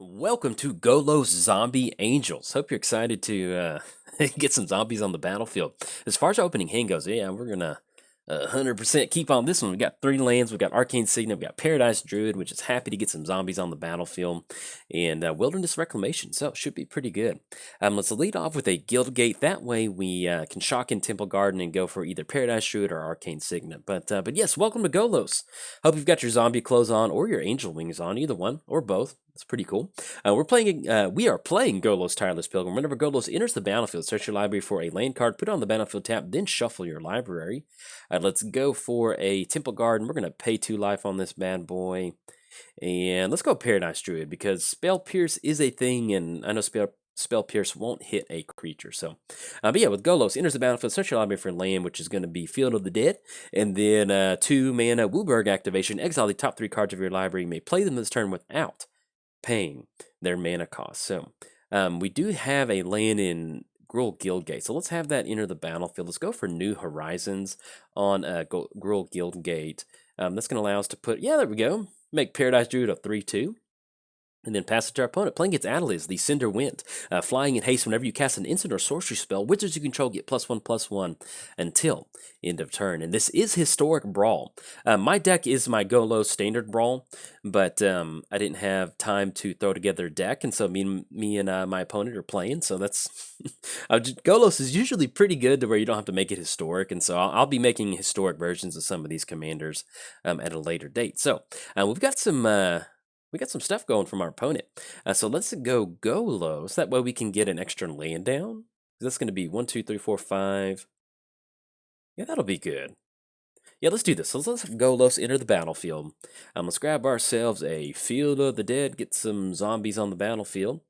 Welcome to Golos Zombie Angels. Hope you're excited to get some zombies on the battlefield. As far as our opening hand goes, yeah, we're gonna 100% keep on this one. We got 3 lands. We got Arcane Signet. We got Paradise Druid, which is happy to get some zombies on the battlefield, and Wilderness Reclamation. So it should be pretty good. Let's lead off with a Guild Gate. That way we can shock in Temple Garden and go for either Paradise Druid or Arcane Signet. But yes, welcome to Golos. Hope you've got your zombie clothes on or your angel wings on, either one or both. It's pretty cool. We are playing Golos Tireless Pilgrim. Whenever Golos enters the battlefield, search your library for a land card, put it on the battlefield tab, then shuffle your library. Let's go for a Temple Garden. We're going to pay 2 life on this bad boy. And let's go Paradise Druid because Spell Pierce is a thing, and I know Spell Pierce won't hit a creature. But yeah, with Golos, enters the battlefield, search your library for land, which is going to be Field of the Dead, and then 2 mana Wooburg activation. Exile the top 3 cards of your library. You may play them this turn without paying their mana cost. So we do have a land in Gruul Guildgate. So let's have that enter the battlefield. Let's go for New Horizons on Gruul Guildgate. That's going to allow us to put, yeah, there we go. Make Paradise Druid a 3/2. And then pass it to our opponent. Playing against Adeliz, the Cinder Wind. Flying in haste whenever you cast an instant or sorcery spell. Wizards you control get +1/+1 until end of turn. And this is Historic Brawl. My deck is my Golos Standard Brawl, but I didn't have time to throw together a deck, and so me and my opponent are playing. So that's Golos is usually pretty good to where you don't have to make it historic, and so I'll be making historic versions of some of these commanders at a later date. So we've got some. We got some stuff going from our opponent. So let's go Golos. That way we can get an extra land down. That's going to be 1, 2, 3, 4, 5. Yeah, that'll be good. Yeah, let's do this. So let's have Golos enter the battlefield. Let's grab ourselves a Field of the Dead, get some zombies on the battlefield.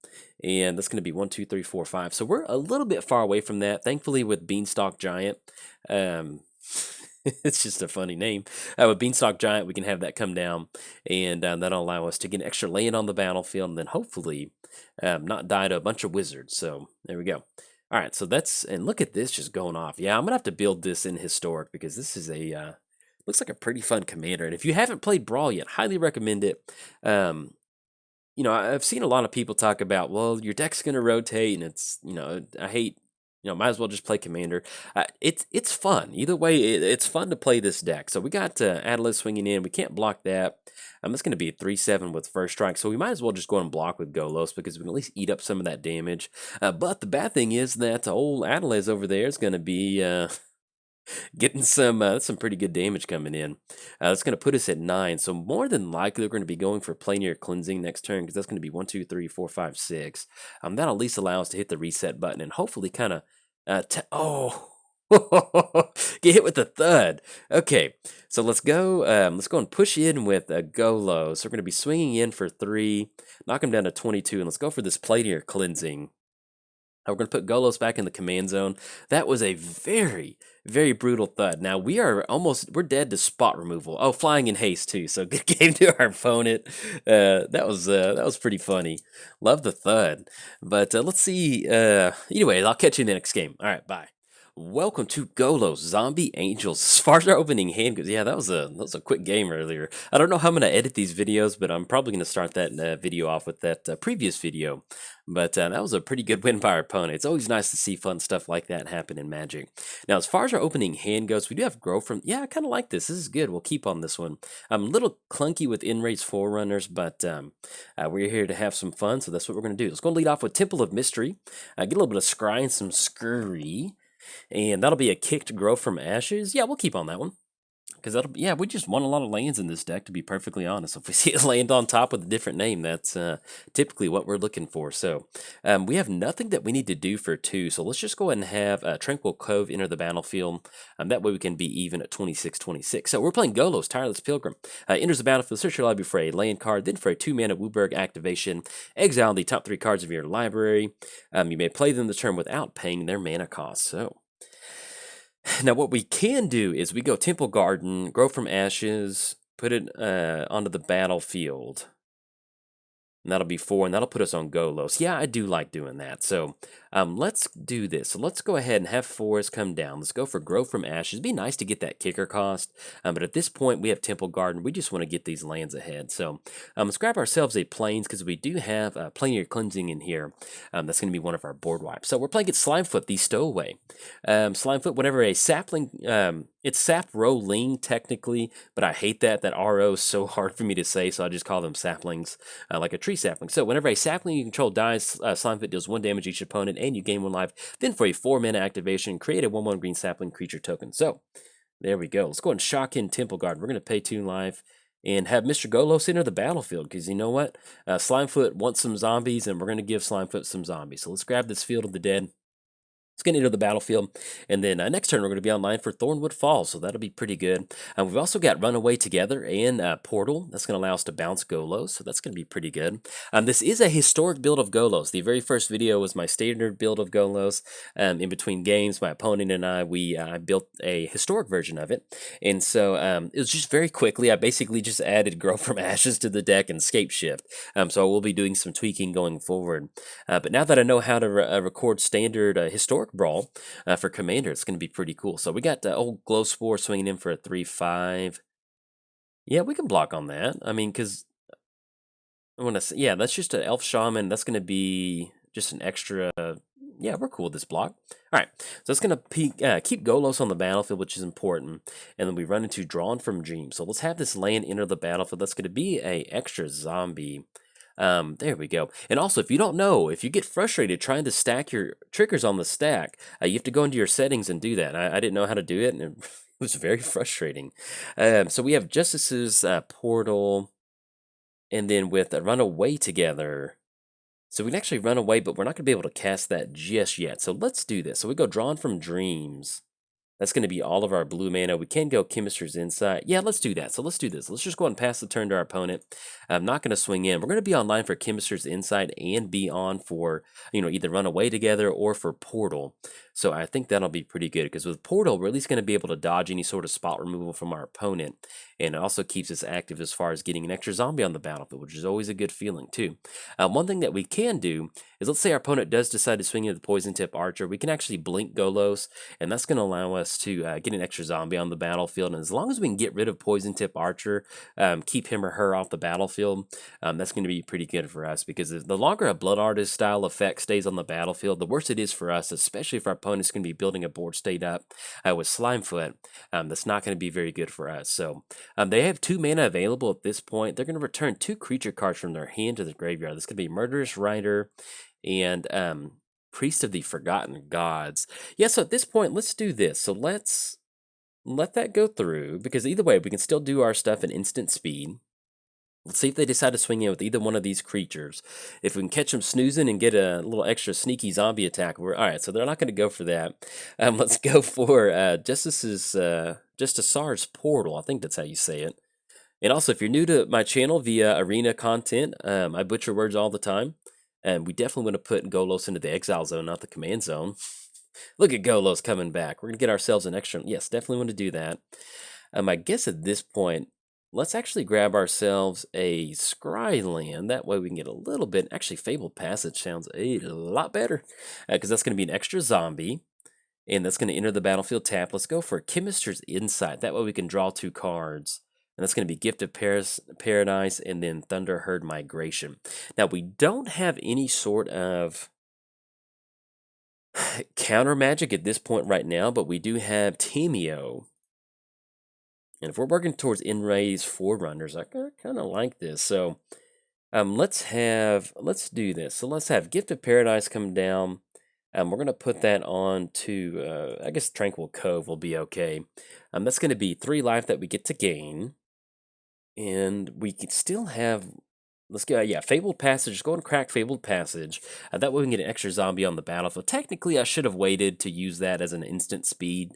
And that's going to be 1, 2, 3, 4, 5. So we're a little bit far away from that. Thankfully, with Beanstalk Giant, it's just a funny name. With Beanstalk Giant, we can have that come down, and that'll allow us to get an extra land on the battlefield, and then hopefully not die to a bunch of wizards. So there we go. All right, so and look at this just going off. Yeah, I'm gonna have to build this in Historic because this is looks like a pretty fun commander. And if you haven't played Brawl yet, highly recommend it. I've seen a lot of people talk about, well, your deck's gonna rotate, and it's, I hate. Might as well just play Commander. It's fun. Either way, it's fun to play this deck. So we got Adeliz swinging in. We can't block that. That's going to be a 3/7 with first strike. So we might as well just go and block with Golos because we can at least eat up some of that damage. But the bad thing is that old Adeliz over there is going to be getting some pretty good damage coming in. That's going to put us at 9. So more than likely, we're going to be going for Planar Cleansing next turn because that's going to be 1, 2, 3, 4, 5, 6. That'll at least allow us to hit the reset button and hopefully kind of get hit with the thud. Okay, so let's go. Let's go and push in with a Golos. So we're going to be swinging in for 3, knock him down to 22, and let's go for this Planar Cleansing. We're going to put Golos back in the command zone. That was a very, very brutal thud. Now we're dead to spot removal. Oh, flying in haste too. So good game to our opponent. That was pretty funny. Love the thud. But let's see. Anyway, I'll catch you in the next game. All right, bye. Welcome to Golos Zombie Angels. As far as our opening hand goes, yeah, that was a quick game earlier. I don't know how I'm gonna edit these videos, but I'm probably gonna start that video off with that previous video. But that was a pretty good win by our opponent. It's always nice to see fun stuff like that happen in Magic. Now, as far as our opening hand goes, we do have Grow from. Yeah, I kind of like this. This is good. We'll keep on this one. I'm a little clunky with in-race Forerunners, but we're here to have some fun, so that's what we're gonna do. Let's go lead off with Temple of Mystery. Get a little bit of Scry and some Scurry. And that'll be a kick to grow from ashes. Yeah, we'll keep on that one. Because we just won a lot of lands in this deck, to be perfectly honest. If we see a land on top with a different name, that's typically what we're looking for. So we have nothing that we need to do for 2. So let's just go ahead and have Tranquil Cove enter the battlefield. That way we can be even at 26-26. So we're playing Golos, Tireless Pilgrim. Enters the battlefield, search your library for a land card, then for a 2-mana Wooburg activation, exile the top 3 cards of your library. You may play them this turn without paying their mana cost. So now what we can do is we go Temple Garden, Grow from Ashes, put it onto the battlefield. And that'll be 4, and that'll put us on Golos. Yeah, I do like doing that. So let's do this. So let's go ahead and have Forest come down. Let's go for Grow from Ashes. It'd be nice to get that kicker cost. But at this point, we have Temple Garden. We just want to get these lands ahead. So let's grab ourselves a Plains, because we do have Planar Cleansing in here. That's going to be one of our board wipes. So we're playing at Slimefoot, the Stowaway. Slimefoot, whenever a sapling... it's sap rolling technically, but I hate that. That RO is so hard for me to say, so I just call them saplings, like a tree sapling. So whenever a sapling you control dies, Slimefoot deals 1 damage each opponent, and you gain 1 life. Then for a 4-mana activation, create a 1/1 green sapling creature token. So there we go. Let's go and shock in Temple Guard. We're going to pay 2 life and have Mr. Golos enter the battlefield, because you know what? Slimefoot wants some zombies, and we're going to give Slimefoot some zombies. So let's grab this Field of the Dead. It's going to enter the battlefield, and then next turn we're going to be online for Thornwood Falls, so that'll be pretty good. We've also got Runaway Together and Portal. That's going to allow us to bounce Golos, so that's going to be pretty good. This is a historic build of Golos. The very first video was my standard build of Golos. In between games, my opponent and I, we built a historic version of it, and so it was just very quickly. I basically just added Grow from Ashes to the deck and Scape Shift, so I will be doing some tweaking going forward. But now that I know how to record standard historic Brawl for Commander, it's going to be pretty cool. So we got old Glow Spore swinging in for a 3/5. Yeah, we can block on that. I mean, because I want to say, yeah, that's just an Elf Shaman. That's going to be just an extra. Yeah, we're cool with this block. All right, so it's going to keep Golos on the battlefield, which is important. And then we run into Drawn from Dreams. So let's have this land enter the battlefield. That's going to be a extra zombie. There we go. And also, if you don't know, if you get frustrated trying to stack your triggers on the stack, you have to go into your settings and do that. I didn't know how to do it, and it was very frustrating. So we have Justice's Portal, and then with Runaway Together. So we can actually run away, but we're not going to be able to cast that just yet. So let's do this. So we go Drawn from Dreams. That's going to be all of our blue mana. We can go Chemist's Insight. Yeah, let's do that. So let's do this. Let's just go ahead and pass the turn to our opponent. I'm not going to swing in. We're going to be online for Chemist's Insight and be on for, either Run Away Together or for Portal. So I think that'll be pretty good, because with Portal, we're at least going to be able to dodge any sort of spot removal from our opponent. And it also keeps us active as far as getting an extra zombie on the battlefield, which is always a good feeling too. One thing that we can do is, let's say our opponent does decide to swing into the Poison Tip Archer, we can actually blink Golos, and that's going to allow us to get an extra zombie on the battlefield. And as long as we can get rid of Poison Tip Archer, keep him or her off the battlefield, that's going to be pretty good for us, because the longer a Blood Artist style effect stays on the battlefield, the worse it is for us, especially if our opponent's going to be building a board state up with Slimefoot. That's not going to be very good for us. So they have 2 mana available at this point. They're going to return 2 creature cards from their hand to the graveyard. This could be Murderous Rider and Priest of the Forgotten Gods. Yeah, so at this point, let's do this. So let's let that go through, because either way, we can still do our stuff in instant speed. Let's see if they decide to swing in with either one of these creatures. If we can catch them snoozing and get a little extra sneaky zombie attack, we're all right. So they're not going to go for that. Let's go for Justice's Portal. I think that's how you say it. And also, if you're new to my channel via arena content, I butcher words all the time. And we definitely want to put Golos into the exile zone, not the command zone. Look at Golos coming back. We're going to get ourselves an extra. Yes, definitely want to do that. I guess at this point, let's actually grab ourselves a Scry land. That way we can get a little bit. Actually, Fabled Passage sounds a lot better, because that's going to be an extra zombie. And that's going to enter the battlefield tap. Let's go for Chemist's Insight. That way we can draw 2 cards. And that's going to be Gift of Paradise and then Thunderherd Migration. Now, we don't have any sort of counter magic at this point right now, but we do have Tameo. And if we're working towards Enray's Forerunners, I kind of like this. So let's do this. So let's have Gift of Paradise come down. We're going to put that on to, I guess Tranquil Cove will be okay. That's going to be 3 life that we get to gain. And we can still have, let's go, yeah, Fabled Passage. Just go and crack Fabled Passage. That way we can get an extra zombie on the battlefield. Technically, I should have waited to use that as an instant speed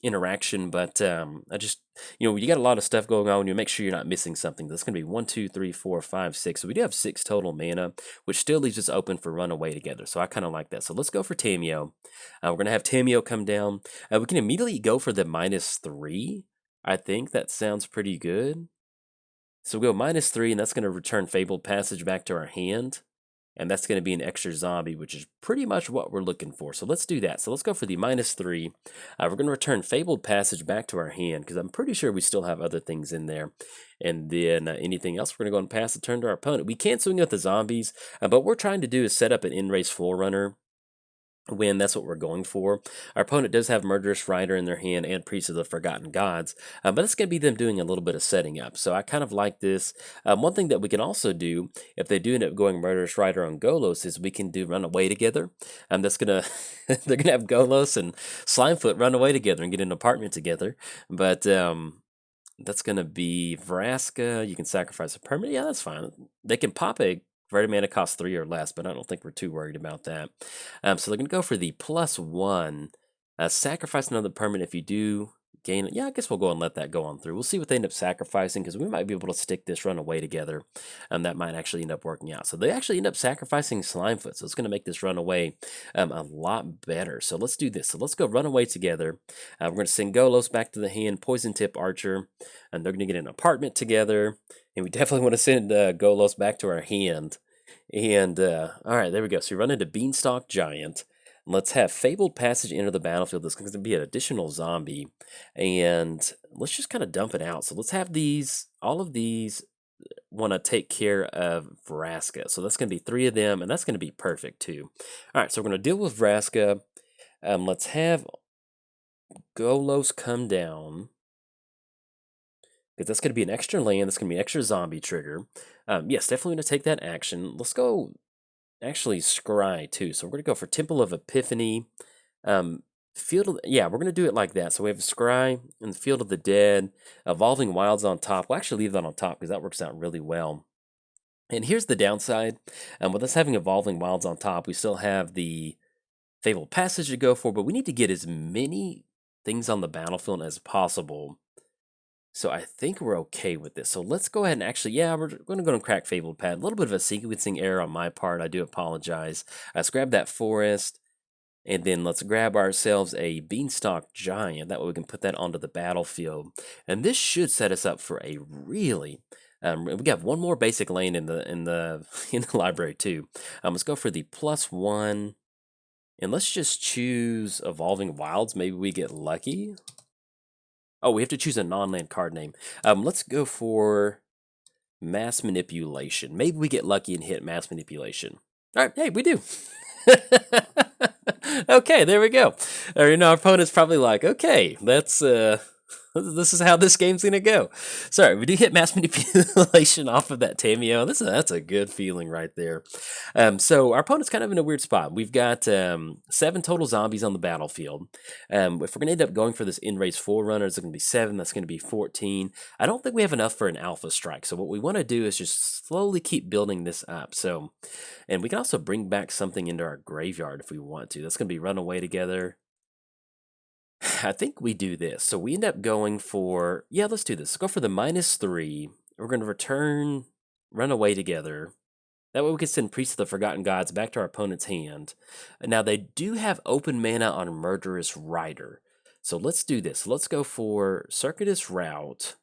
interaction, but I just, you got a lot of stuff going on. You make sure you're not missing something. That's going to be 1, 2, 3, 4, 5, 6. So we do have 6 total mana, which still leaves us open for Runaway Together. So I kind of like that. So let's go for Tameo. We're going to have Tameo come down. We can immediately go for the -3. I think that sounds pretty good. So we go -3, and that's going to return Fabled Passage back to our hand. And that's going to be an extra zombie, which is pretty much what we're looking for. So let's do that. So let's go for the -3. We're going to return Fabled Passage back to our hand, because I'm pretty sure we still have other things in there. And then anything else, we're going to go and pass the turn to our opponent. We can't swing at the zombies, but what we're trying to do is set up an in-race Forerunner when that's what we're going for. Our opponent does have Murderous Rider in their hand and Priest of the Forgotten Gods, but it's going to be them doing a little bit of setting up. So I kind of like this. One thing that we can also do, if they do end up going Murderous Rider on Golos, is we can do Run Away together. That's going to, they're going to have Golos and Slimefoot run away together and get an apartment together. But that's going to be Vraska. You can sacrifice a permanent. Yeah, that's fine. They can pop a Verde mana costs 3 or less, but I don't think we're too worried about that. So they're going to go for the +1. Sacrifice another permanent if you do gain it. Yeah, I guess we'll go and let that go on through. We'll see what they end up sacrificing, because we might be able to stick this Run Away together. That might actually end up working out. So they actually end up sacrificing Slimefoot, so it's going to make this Run Away a lot better. So let's do this. So let's go Run Away together. We're going to send Golos back to the hand, Poison Tip Archer, and they're going to get an apartment together. And we definitely want to send Golos back to our hand. And, all right, there we go. So we run into Beanstalk Giant. Let's have Fabled Passage enter the battlefield. This is going to be an additional zombie. And let's just kind of dump it out. So let's have these, all of these want to take care of Vraska. So that's going to be 3 of them, and that's going to be perfect too. All right, so we're going to deal with Vraska. Let's have Golos come down, because that's going to be an extra land. That's going to be an extra zombie trigger. Yes, definitely going to take that action. Let's go, actually, Scry too. So we're going to go for Temple of Epiphany. Field of, yeah, we're going to do it like that. So we have Scry and the Field of the Dead. Evolving Wilds on top. We'll actually leave that on top, because that works out really well. And here's the downside. With us having Evolving Wilds on top, we still have the Fabled Passage to go for, but we need to get as many things on the battlefield as possible. So I think we're okay with this. So let's go ahead and actually, yeah, we're going to go and crack Fabled Pad. A little bit of a sequencing error on my part. I do apologize. Let's grab that Forest, and then let's grab ourselves a Beanstalk Giant. That way we can put that onto the battlefield. And this should set us up for a really, we got one more basic lane in the library too. Let's go for the +1, and let's just choose Evolving Wilds. Maybe we get lucky. Oh, we have to choose a non-land card name. Let's go for Mass Manipulation. Maybe we get lucky and hit Mass Manipulation. All right, hey, we do. Okay, there we go. Our opponent's probably like, okay, that's this is how this game's gonna go. Sorry, we do hit Mass Manipulation off of that Tameo. That's a good feeling right there. So our opponent's kind of in a weird spot. We've got 7 total zombies on the battlefield. If we're gonna end up going for this in-race Forerunner, it's gonna be 7. That's gonna be 14. I don't think we have enough for an Alpha Strike. So what we want to do is just slowly keep building this up. So, and we can also bring back something into our graveyard if we want to. That's gonna be Run Away together. I think we do this. So we end up going for, yeah, let's do this. Let's go for the -3. We're going to return Run Away together. That way we can send Priest of the Forgotten Gods back to our opponent's hand. Now they do have open mana on Murderous Rider. So let's do this. Let's go for Circuitous Route.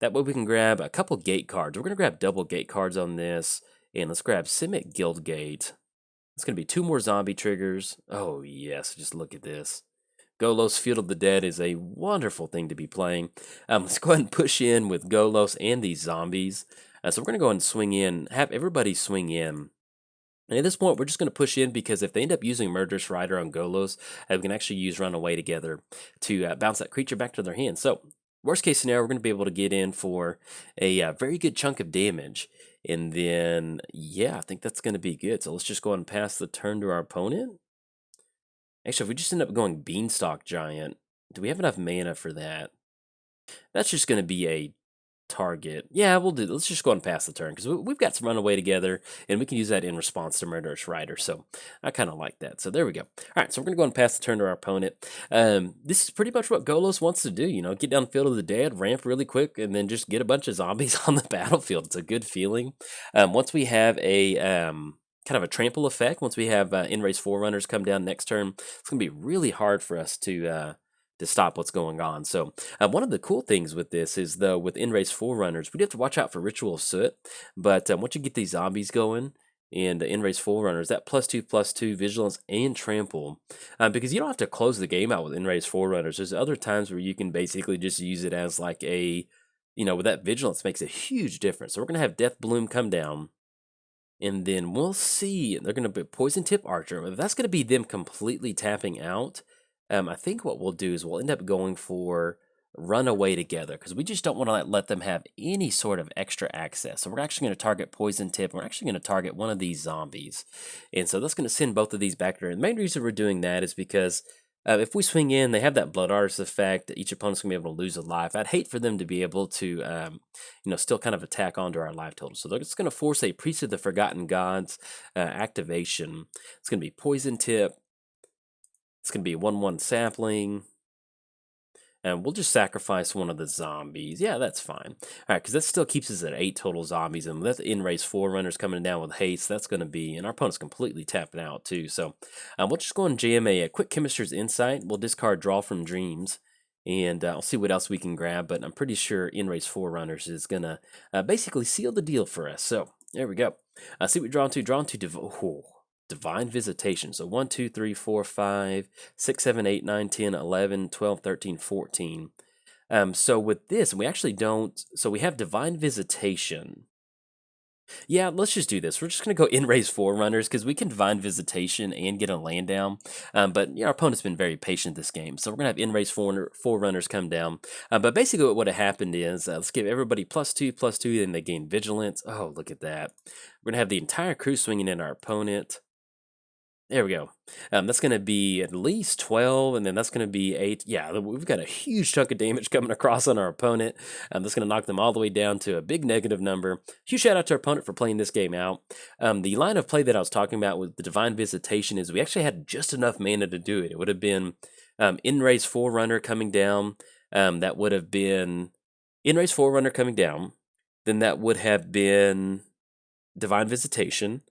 That way we can grab a couple gate cards. We're going to grab double gate cards on this. And let's grab Simic Guildgate. It's going to be 2 more zombie triggers. Oh yes, just look at this. Golos Field of the Dead is a wonderful thing to be playing. Let's go ahead and push in with Golos and these zombies. So we're going to go ahead and swing in, have everybody swing in. And at this point, we're just going to push in, because if they end up using Murderous Rider on Golos, we can actually use Run Away together to bounce that creature back to their hand. So worst case scenario, we're going to be able to get in for a very good chunk of damage. And then, yeah, I think that's going to be good. So let's just go ahead and pass the turn to our opponent. Actually, if we just end up going Beanstalk Giant, do we have enough mana for that? That's just going to be a target. Yeah, we'll do. Let's just go and pass the turn, because we've got some Run Away together, and we can use that in response to Murderous Rider. So I kind of like that. So there we go. All right, so we're going to go and pass the turn to our opponent. This is pretty much what Golos wants to do. Get down the Field of the Dead, ramp really quick, and then just get a bunch of zombies on the battlefield. It's a good feeling. Once we have a kind of a trample effect, once we have in-race Forerunners come down next turn, it's going to be really hard for us to to stop what's going on. So one of the cool things with this is, though, with Enraged Forerunners, we do have to watch out for Ritual of Soot, but once you get these zombies going, and Enraged Forerunners, that +2/+2 Vigilance and Trample, because you don't have to close the game out with Enraged Forerunners. There's other times where you can basically just use it as like a, with that Vigilance makes a huge difference. So we're going to have Death Bloom come down, and then we'll see. They're going to be Poison Tip Archer. That's going to be them completely tapping out. I think what we'll do is we'll end up going for Run Away Together, because we just don't want to let them have any sort of extra access. So we're actually going to target Poison Tip. We're actually going to target one of these zombies. And so that's going to send both of these back there. And the main reason we're doing that is because if we swing in, they have that Blood Artist effect. Each opponent's going to be able to lose a life. I'd hate for them to be able to, still kind of attack onto our life total. So they're just going to force a Priest of the Forgotten Gods activation. It's going to be Poison Tip. It's going to be a 1/1 sapling. And we'll just sacrifice one of the zombies. Yeah, that's fine. All right, because that still keeps us at 8 total zombies. And with Enraged Forerunners coming down with haste, that's going to be... And our opponent's completely tapping out, too. So we'll just go and jam a quick Chemister's Insight. We'll discard Draw from Dreams. And I'll see what else we can grab. But I'm pretty sure Enraged Forerunners is going to basically seal the deal for us. So there we go. See what we draw into. Draw into... Divine Visitation. So 1, 2, 3, 4, 5, 6, 7, 8, 9, 10, 11, 12, 13, 14. So with this, we actually don't... So we have Divine Visitation. Yeah, let's just do this. We're just going to go Enraged Forerunners, because we can Divine Visitation and get a land down. But our opponent's been very patient this game. So we're going to have Enraged Forerunners come down. But basically what would have happened is, let's give everybody +2/+2, and they gain Vigilance. Oh, look at that. We're going to have the entire crew swinging in our opponent. There we go. That's going to be at least 12, and then that's going to be 8. Yeah, we've got a huge chunk of damage coming across on our opponent. That's going to knock them all the way down to a big negative number. Huge shout out to our opponent for playing this game out. The line of play that I was talking about with the Divine Visitation is we actually had just enough mana to do it. It would have been Enraged Forerunner coming down. That would have been Enraged Forerunner coming down. Then that would have been Divine Visitation.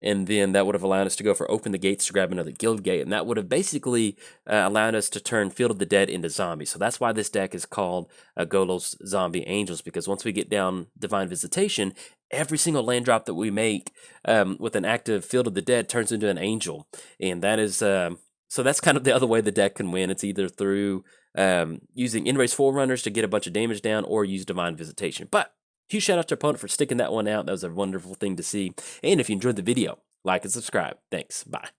And then that would have allowed us to go for Open the Gates to grab another Guild Gate. And that would have basically allowed us to turn Field of the Dead into zombies. So that's why this deck is called Golos Zombie Angels. Because once we get down Divine Visitation, every single land drop that we make with an active Field of the Dead turns into an angel. And that is... so that's kind of the other way the deck can win. It's either through using Enraged Forerunners to get a bunch of damage down, or use Divine Visitation. But... huge shout out to our opponent for sticking that one out. That was a wonderful thing to see. And if you enjoyed the video, like and subscribe. Thanks. Bye.